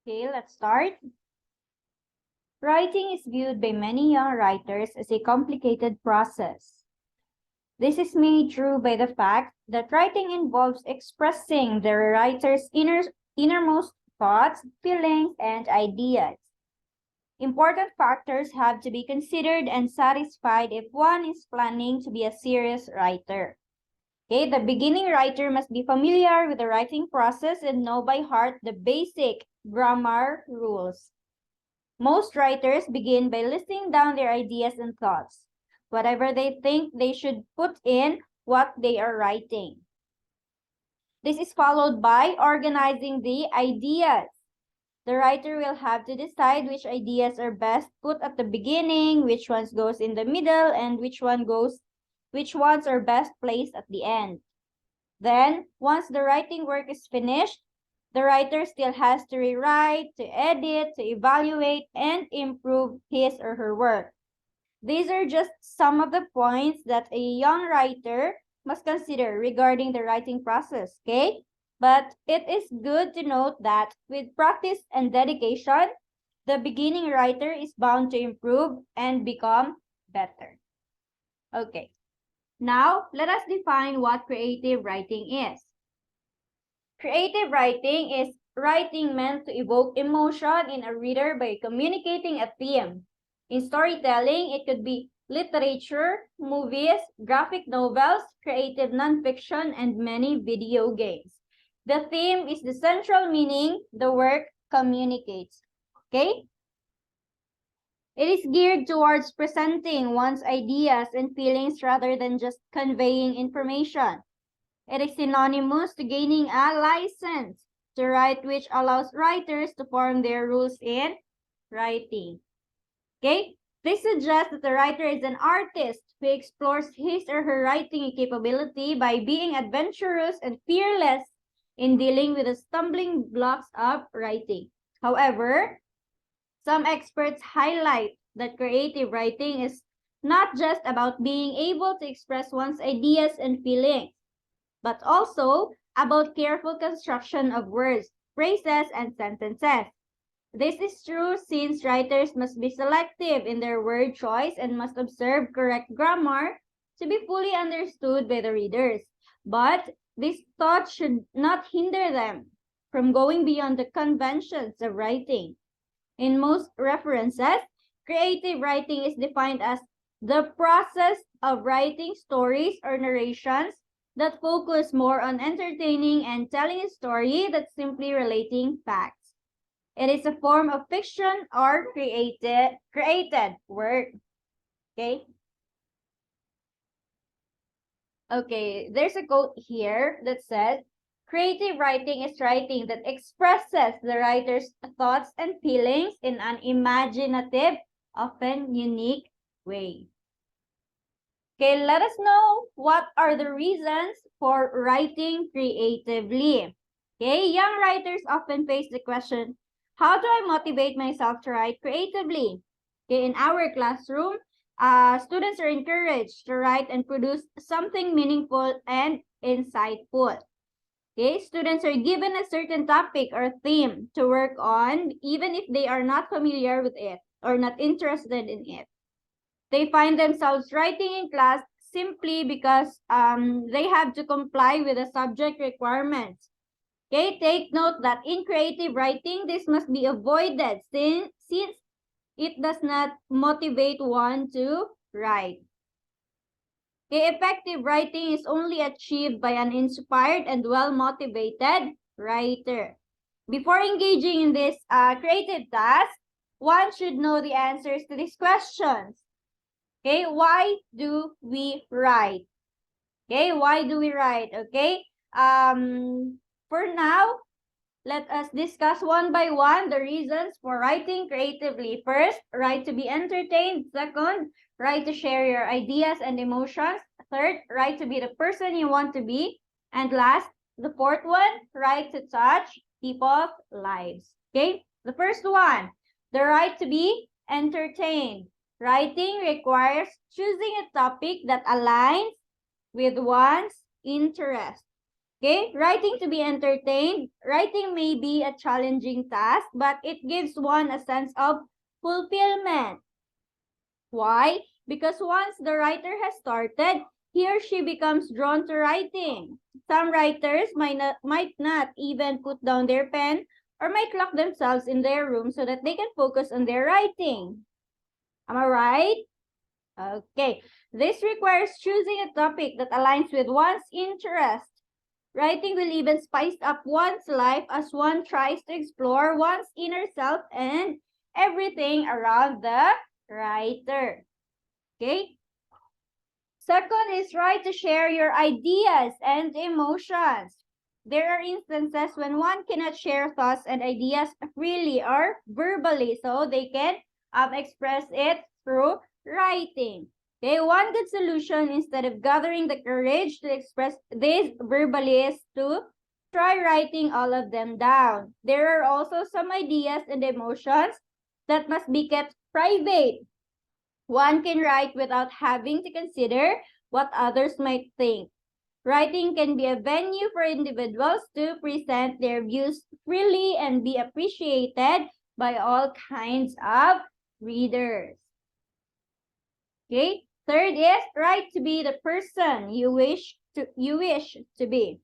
Okay, let's start. Writing is viewed by many young writers as a complicated process. This is made true by the fact that writing involves expressing the writer's innermost thoughts, feelings, and ideas. Important factors have to be considered and satisfied if one is planning to be a serious writer. Okay, the beginning writer must be familiar with the writing process and know by heart the basic grammar rules. Most writers begin by listing down their ideas and thoughts, whatever they think they should put in what they are writing. This is followed by organizing the ideas. The writer will have to decide which ideas are best put at the beginning, which ones goes in the middle, and which ones are best placed at the end. Then, once the writing work is finished, the writer still has to rewrite, to edit, to evaluate, and improve his or her work. These are just some of the points that a young writer must consider regarding the writing process, okay? But it is good to note that with practice and dedication, the beginning writer is bound to improve and become better. Okay. Now, let us define what creative writing is. Creative writing is writing meant to evoke emotion in a reader by communicating a theme. In storytelling, it could be literature, movies, graphic novels, creative nonfiction, and many video games. The theme is the central meaning the work communicates. Okay? It is geared towards presenting one's ideas and feelings rather than just conveying information. It is synonymous to gaining a license to write, which allows writers to form their rules in writing. Okay? This suggests that the writer is an artist who explores his or her writing capability by being adventurous and fearless in dealing with the stumbling blocks of writing. However, some experts highlight that creative writing is not just about being able to express one's ideas and feelings, but also about careful construction of words, phrases, and sentences. This is true since writers must be selective in their word choice and must observe correct grammar to be fully understood by the readers. But this thought should not hinder them from going beyond the conventions of writing. In most references, creative writing is defined as the process of writing stories or narrations that focus more on entertaining and telling a story than simply relating facts. It is a form of fiction or created work. Okay? Okay, there's a quote here that says, creative writing is writing that expresses the writer's thoughts and feelings in an imaginative, often unique way. Okay, let us know what are the reasons for writing creatively. Okay, young writers often face the question, how do I motivate myself to write creatively? Okay, in our classroom, students are encouraged to write and produce something meaningful and insightful. Okay, students are given a certain topic or theme to work on, even if they are not familiar with it or not interested in it. They find themselves writing in class simply because they have to comply with the subject requirements. Okay, take note that in creative writing, this must be avoided since it does not motivate one to write. Okay, effective writing is only achieved by an inspired and well-motivated writer. Before engaging in this creative task, one should know the answers to these questions. Okay, why do we write? Okay, why do we write? Okay, for now, let us discuss one by one the reasons for writing creatively. First, write to be entertained. Second, write to share your ideas and emotions. Third, write to be the person you want to be. And last, the fourth one, write to touch people's lives. Okay, the first one, the right to be entertained. Writing requires choosing a topic that aligns with one's interest. Okay, writing to be entertained. Writing may be a challenging task, but it gives one a sense of fulfillment. Why? Because once the writer has started, he or she becomes drawn to writing. Some writers might not even put down their pen or might lock themselves in their room so that they can focus on their writing. Am I right? Okay. This requires choosing a topic that aligns with one's interest. Writing will even spice up one's life as one tries to explore one's inner self and everything around the writer. Okay? Second is right to share your ideas and emotions. There are instances when one cannot share thoughts and ideas freely or verbally, so they can express it through writing. Okay, one good solution instead of gathering the courage to express this verbally is to try writing all of them down. There are also some ideas and emotions that must be kept private. One can write without having to consider what others might think. Writing can be a venue for individuals to present their views freely and be appreciated by all kinds of readers. Okay? Third is write to be the person you wish to be.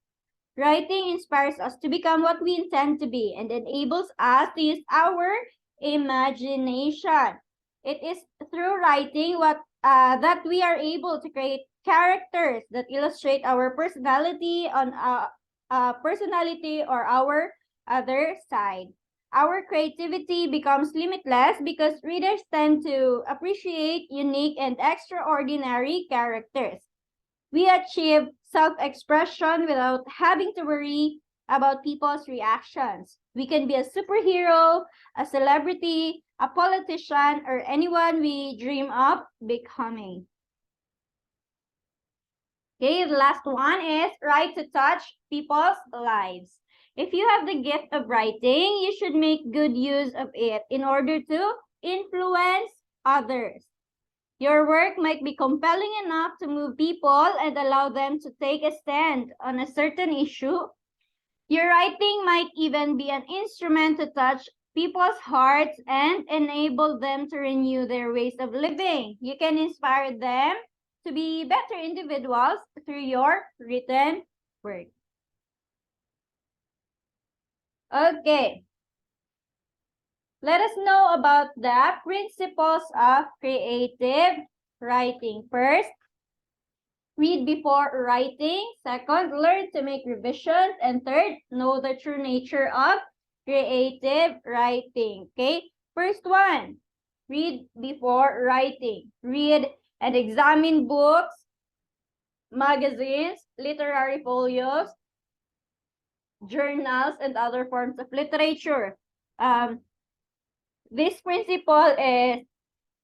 Writing inspires us to become what we intend to be and enables us to use our imagination. It is through writing that we are able to create characters that illustrate our personality or our other side. Our creativity becomes limitless because readers tend to appreciate unique and extraordinary characters. We achieve self-expression without having to worry about people's reactions. We can be a superhero, a celebrity, a politician, or anyone we dream of becoming. Okay, the last one is write to touch people's lives. If you have the gift of writing, you should make good use of it in order to influence others. Your work might be compelling enough to move people and allow them to take a stand on a certain issue. Your writing might even be an instrument to touch people's hearts and enable them to renew their ways of living. You can inspire them to be better individuals through your written work. Okay. Let us know about the principles of creative writing. First, read before writing. Second, learn to make revisions. And third, know the true nature of creative writing. Okay? First one, read before writing. Read and examine books, magazines, literary folios, journals, and other forms of literature. This principle is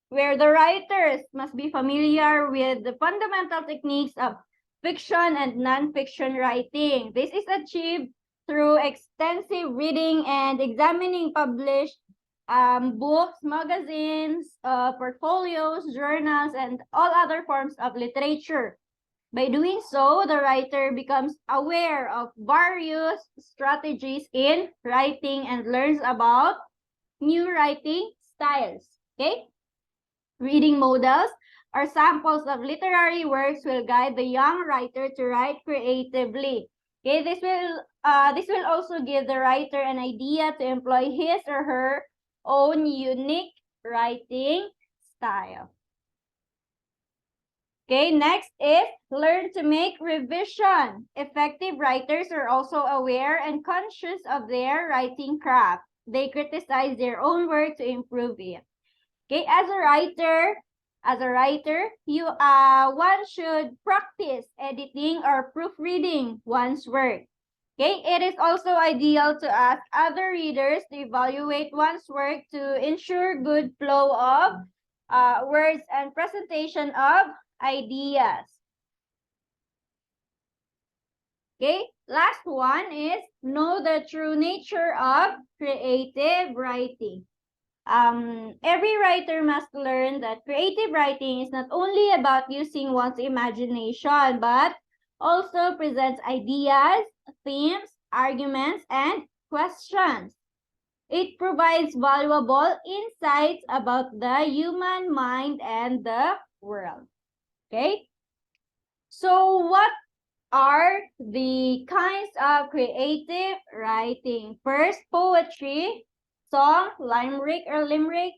where the writers must be familiar with the fundamental techniques of fiction and non-fiction writing. This is achieved through extensive reading and examining published books, magazines, portfolios, journals, and all other forms of literature. By doing so, the writer becomes aware of various strategies in writing and learns about new writing styles. Okay? Reading models or samples of literary works will guide the young writer to write creatively. Okay, this will also give the writer an idea to employ his or her own unique writing style. Okay, next is learn to make revision. Effective writers are also aware and conscious of their writing craft. They criticize their own work to improve it. Okay, as a writer, one should practice editing or proofreading one's work. Okay, it is also ideal to ask other readers to evaluate one's work to ensure good flow of words and presentation of ideas. Okay, last one is know the true nature of creative writing. Every writer must learn that creative writing is not only about using one's imagination, but also presents ideas, themes, arguments, and questions. It provides valuable insights about the human mind and the world. Okay? So what are the kinds of creative writing? First, poetry, song, limerick or limerick,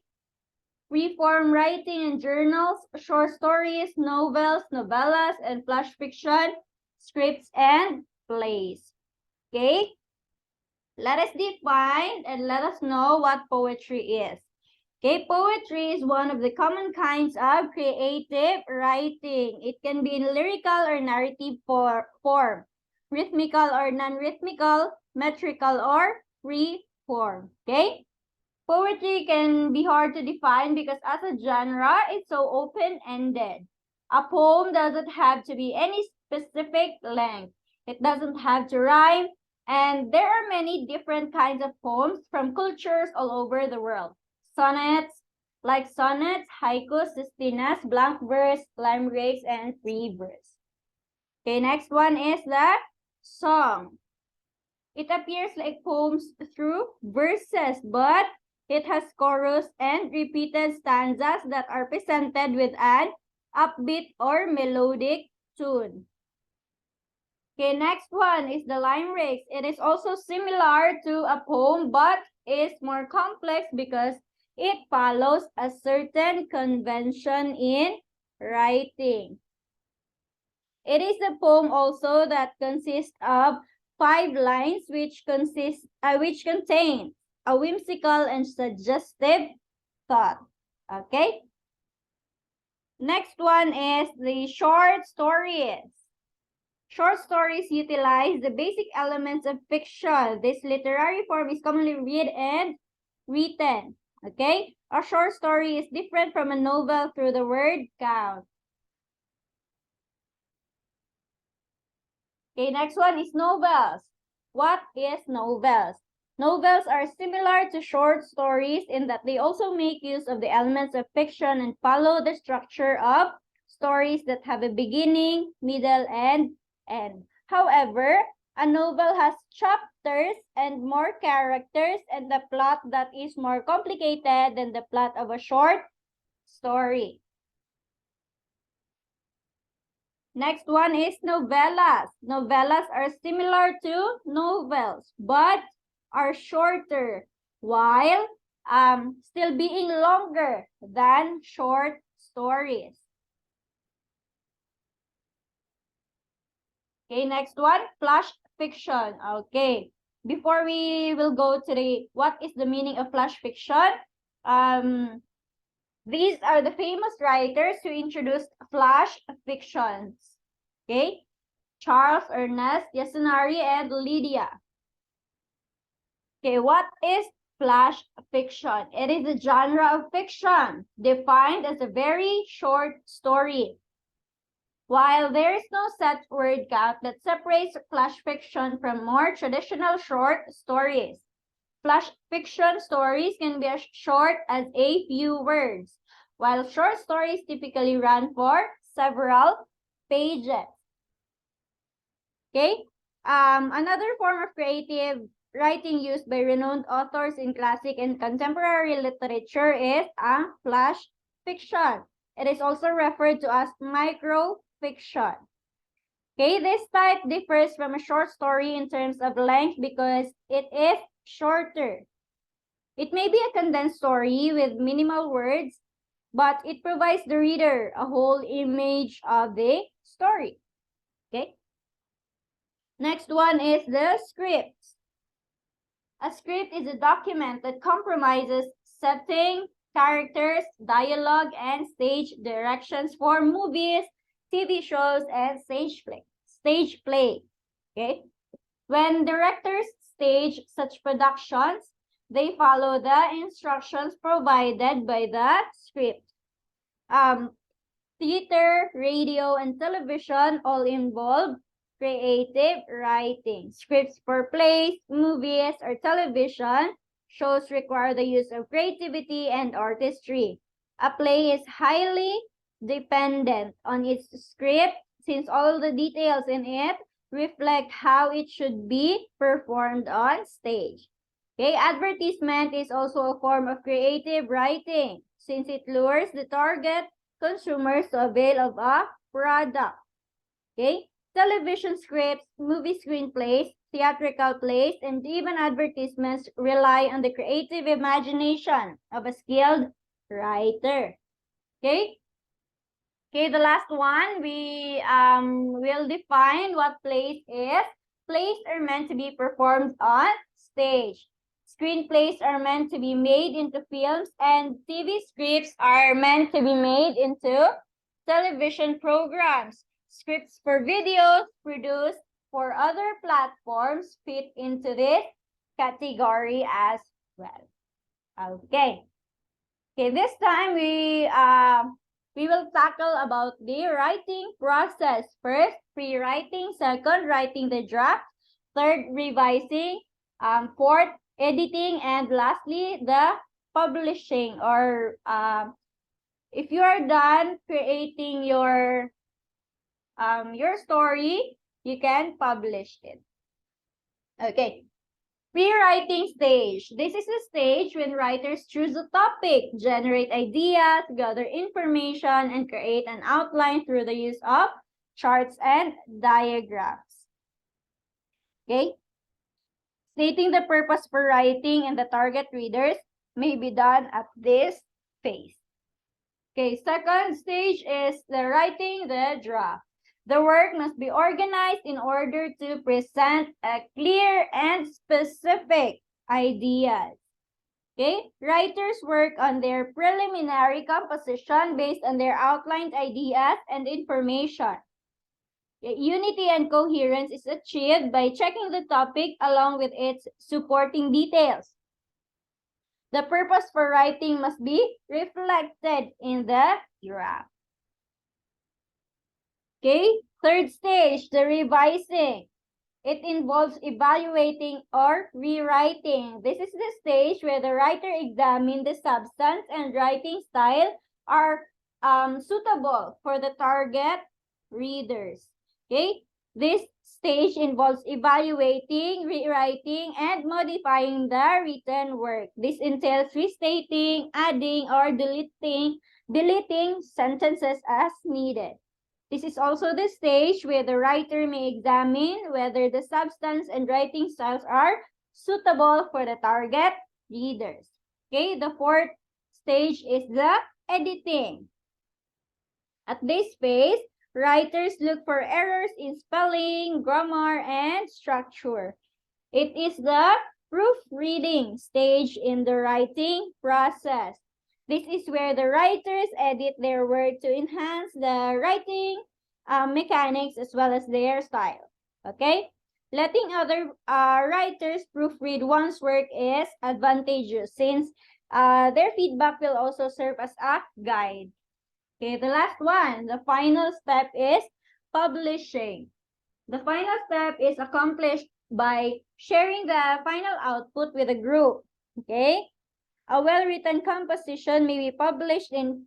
free-form writing and journals, short stories, novels, novellas, and flash fiction, scripts, and plays. Okay? Let us define and let us know what poetry is. Okay, poetry is one of the common kinds of creative writing. It can be in lyrical or narrative form, rhythmical or non-rhythmical, metrical or free form. Okay? Poetry can be hard to define because as a genre, it's so open-ended. A poem doesn't have to be any specific length. It doesn't have to rhyme, and there are many different kinds of poems from cultures all over the world. Sonnets, like sonnets, haikus, sestinas, blank verse, limericks, and free verse. Okay, next one is the song. It appears like poems through verses, but it has chorus and repeated stanzas that are presented with an upbeat or melodic tune. Okay, next one is the limericks. It is also similar to a poem, but is more complex because it follows a certain convention in writing. It is a poem also that consists of 5 lines, which contain a whimsical and suggestive thought. Okay. Next one is the short stories. Short stories utilize the basic elements of fiction. This literary form is commonly read and written. Okay. A short story is different from a novel through the word count. Okay, next one is novels. What is novels? Novels are similar to short stories in that they also make use of the elements of fiction and follow the structure of stories that have a beginning, middle, and end. However, a novel has chapters and more characters and the plot that is more complicated than the plot of a short story. Next one is novellas. Novellas are similar to novels, but are shorter, while still being longer than short stories. Okay, next one, flash fiction. Okay, before we will go to the what is the meaning of flash fiction, these are the famous writers who introduced flash fictions. Okay, Charles Ernest, Yasunari, and Lydia. Okay, what is flash fiction? It is a genre of fiction defined as a very short story. While there is no set word count that separates flash fiction from more traditional short stories, flash fiction stories can be as short as a few words, while short stories typically run for several pages. Okay, another form of creative writing used by renowned authors in classic and contemporary literature is flash fiction. It is also referred to as microfiction. Okay, this type differs from a short story in terms of length because it is shorter. It may be a condensed story with minimal words, but it provides the reader a whole image of the story. Okay. Next one is the script. A script is a document that comprises setting, characters, dialogue, and stage directions for movies, TV shows, and stage play. Okay? When directors stage such productions, they follow the instructions provided by the script. Theater, radio, and television all involve creative writing. Scripts for plays, movies, or television shows require the use of creativity and artistry. A play is highly dependent on its script since all the details in it reflect how it should be performed on stage. Okay, advertisement is also a form of creative writing since it lures the target consumers to avail of a product. Okay, television scripts, movie screenplays, theatrical plays, and even advertisements rely on the creative imagination of a skilled writer. Okay? Okay, the last one, we will define what plays is. Plays are meant to be performed on stage. Screenplays are meant to be made into films, and TV scripts are meant to be made into television programs. Scripts for videos produced for other platforms fit into this category as well. Okay. Okay, this time we will tackle about the writing process. First, pre-writing. Second, writing the draft. Third, revising. Fourth, editing. And lastly, the publishing. Or if you are done creating your story, you can publish it. Okay. Pre-writing stage. This is the stage when writers choose a topic, generate ideas, gather information, and create an outline through the use of charts and diagrams. Okay? Stating the purpose for writing and the target readers may be done at this phase. Okay, second stage is the writing the draft. The work must be organized in order to present a clear and specific ideas. Okay, writers work on their preliminary composition based on their outlined ideas and information. Okay, unity and coherence is achieved by checking the topic along with its supporting details. The purpose for writing must be reflected in the draft. Okay, third stage, the revising. It involves evaluating or rewriting. This is the stage where the writer examines the substance and writing style are suitable for the target readers. Okay, this stage involves evaluating, rewriting, and modifying the written work. This entails restating, adding, or deleting sentences as needed. This is also the stage where the writer may examine whether the substance and writing styles are suitable for the target readers. Okay, the fourth stage is the editing. At this phase, writers look for errors in spelling, grammar, and structure. It is the proofreading stage in the writing process. This is where the writers edit their work to enhance the writing mechanics as well as their style. Okay? Letting other writers proofread one's work is advantageous since their feedback will also serve as a guide. Okay, the last one, the final step is publishing. The final step is accomplished by sharing the final output with a group. Okay? A well-written composition may be published in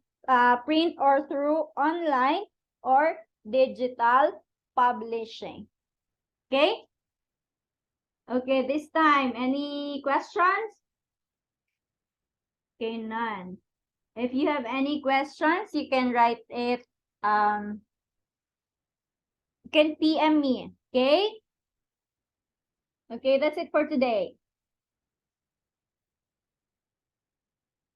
print or through online or digital publishing. Okay? Okay, this time, any questions? Okay, none. If you have any questions, you can write it, you can PM me, okay? Okay, that's it for today.